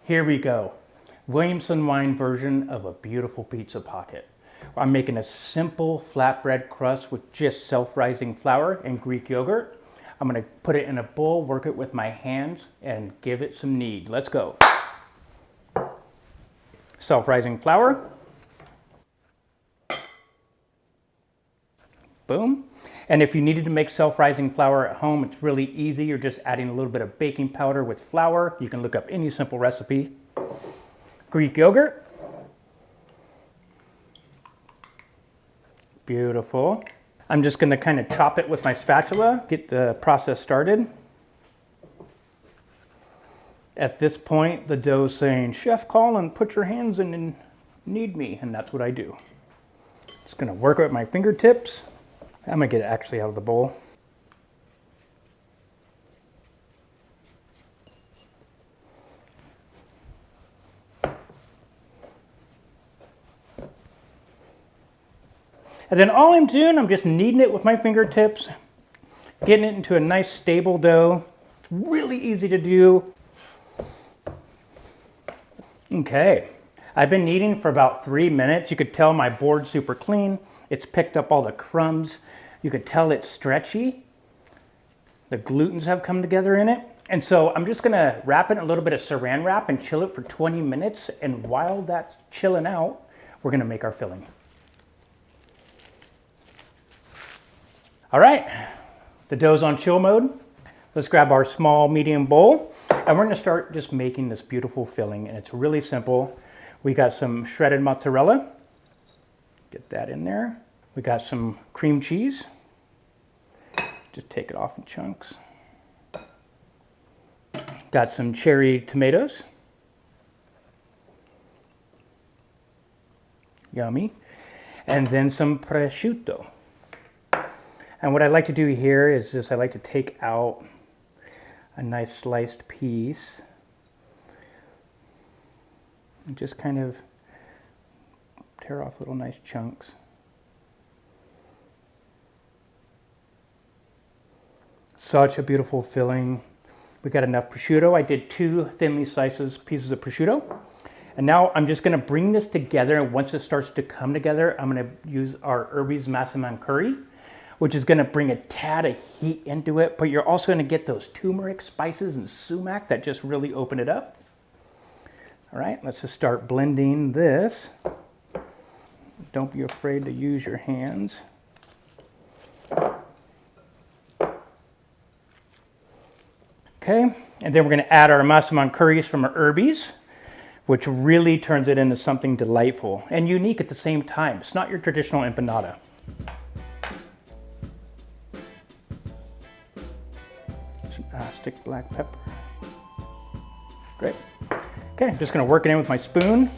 Here we go. Williamson wine version of a beautiful pizza pocket. I'm making a simple flatbread crust with just self-rising flour and Greek yogurt. I'm going to put it in a bowl, work it with my hands, and give it some knead. Let's go. Self-rising flour. Boom. And if you needed to make self-rising flour at home, it's really easy. You're just adding a little bit of baking powder with flour. You can look up any simple recipe. Greek yogurt. Beautiful. I'm just going to kind of chop it with my spatula, get the process started. At this point, the dough's saying, "Chef Colin, put your hands in and knead me," and that's what I do. Just going to work it with my fingertips. I'm going to get it actually out of the bowl. And then all I'm doing, I'm just kneading it with my fingertips, getting it into a nice stable dough. It's really easy to do. Okay, I've been kneading for about 3 minutes. You could tell my board's super clean. It's picked up all the crumbs. You could tell it's stretchy. The glutens have come together in it. And so I'm just gonna wrap it in a little bit of saran wrap and chill it for 20 minutes. And while that's chilling out, we're gonna make our filling. All right, the dough's on chill mode. Let's grab our small medium bowl and we're gonna start just making this beautiful filling, and it's really simple. We got some shredded mozzarella. Get that in there. We got some cream cheese. Just take it off in chunks. Got some cherry tomatoes. Yummy. And then some prosciutto. And what I like to do here is just I like to take out a nice sliced piece and just kind of tear off little nice chunks. Such a beautiful filling. We got enough prosciutto. I did 2 thinly sliced pieces of prosciutto. And now I'm just gonna bring this together, and once it starts to come together, I'm gonna use our Herbie's massaman curry, which is gonna bring a tad of heat into it, but you're also gonna get those turmeric spices and sumac that just really open it up. All right, let's just start blending this. Don't be afraid to use your hands. Okay, and then we're gonna add our massaman curries from our Herbie's, which really turns it into something delightful and unique at the same time. It's not your traditional empanada. Stick black pepper. Great. Okay, I'm just going to work it in with my spoon.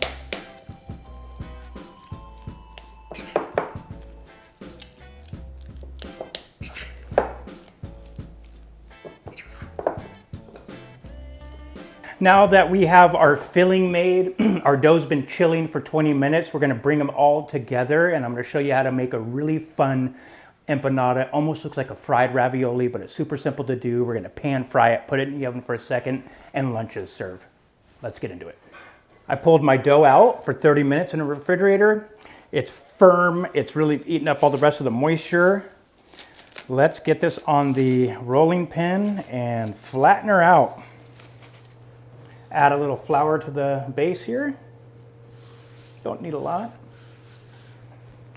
Now that we have our filling made, our dough's been chilling for 20 minutes, we're going to bring them all together, and I'm going to show you how to make a really fun empanada. It almost looks like a fried ravioli, but it's super simple to do. We're gonna pan fry it, put it in the oven for a second, and lunch is served. Let's get into it. I pulled my dough out for 30 minutes in the refrigerator. It's firm. It's really eaten up all the rest of the moisture. Let's get this on the rolling pin and flatten her out. Add a little flour to the base here. Don't need a lot.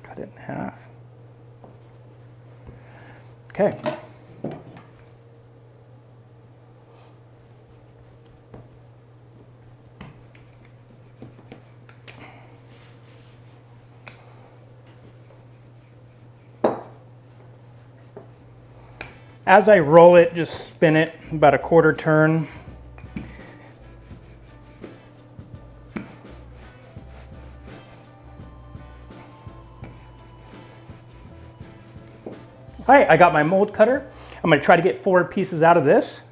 Cut it in half. Okay. As I roll it, just spin it about a quarter turn. All right, I got my mold cutter. I'm gonna try to get 4 pieces out of this.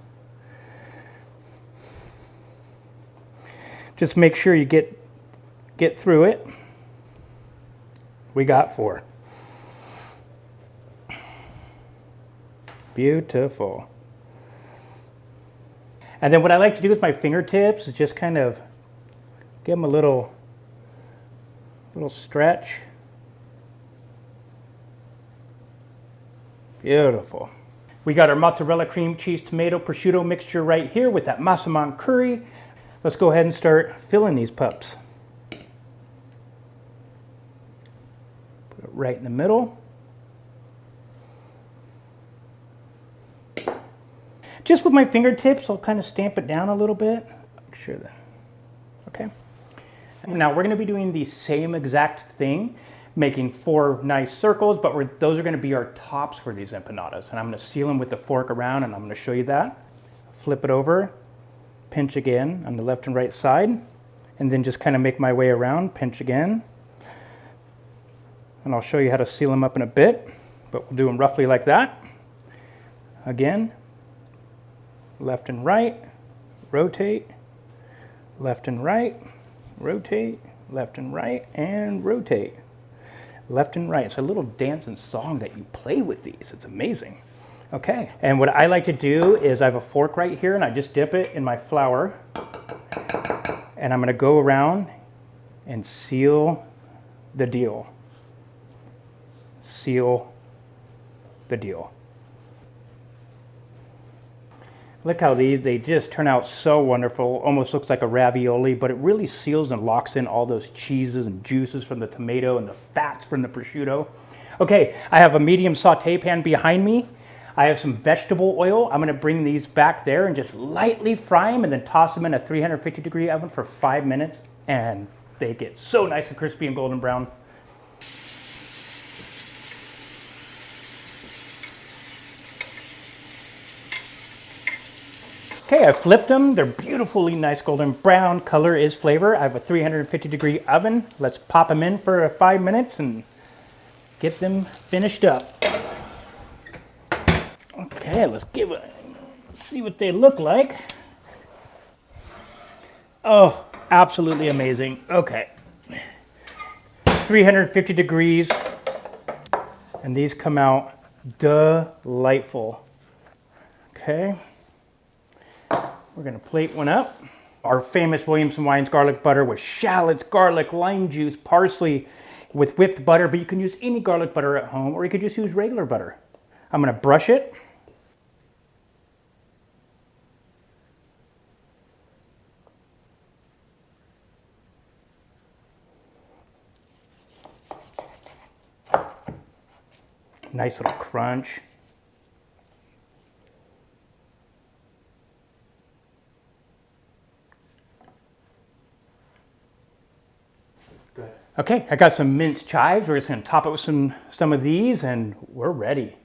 Just make sure you get through it. We got 4. Beautiful. And then what I like to do with my fingertips is just kind of Give them a little stretch. Beautiful. We got our mozzarella, cream cheese, tomato, prosciutto mixture right here with that massaman curry. Let's go ahead and start filling these pups. Put it right in the middle. Just with my fingertips, I'll kind of stamp it down a little bit. Make sure that, okay. Now we're going to be doing the same exact thing, making 4 nice circles, but those are going to be our tops for these empanadas. And I'm going to seal them with the fork around, and I'm going to show you that. Flip it over, pinch again on the left and right side, and then just kind of make my way around, pinch again. And I'll show you how to seal them up in a bit, but we'll do them roughly like that. Again, left and right, rotate, left and right, rotate, left and right, and rotate. Left and right. It's a little dance and song that you play with these. It's amazing. Okay, and what I like to do is I have a fork right here, and I just dip it in my flour, and I'm going to go around and seal the deal. Seal the deal. Look how they just turn out so wonderful. Almost looks like a ravioli, but it really seals and locks in all those cheeses and juices from the tomato and the fats from the prosciutto. Okay, I have a medium saute pan behind me. I have some vegetable oil. I'm gonna bring these back there and just lightly fry them and then toss them in a 350-degree oven for 5 minutes, and they get so nice and crispy and golden brown. Okay, I flipped them. They're beautifully nice golden brown. Color is flavor. I have a 350-degree oven. Let's pop them in for 5 minutes and get them finished up. Okay, let's see what they look like. Oh, absolutely amazing. Okay, 350 degrees, and these come out delightful. Okay. We're going to plate one up. Our famous Williamson Wines garlic butter with shallots, garlic, lime juice, parsley with whipped butter, but you can use any garlic butter at home, or you could just use regular butter. I'm going to brush it. Nice little crunch. Okay, I got some minced chives. We're just going to top it with some of these, and we're ready.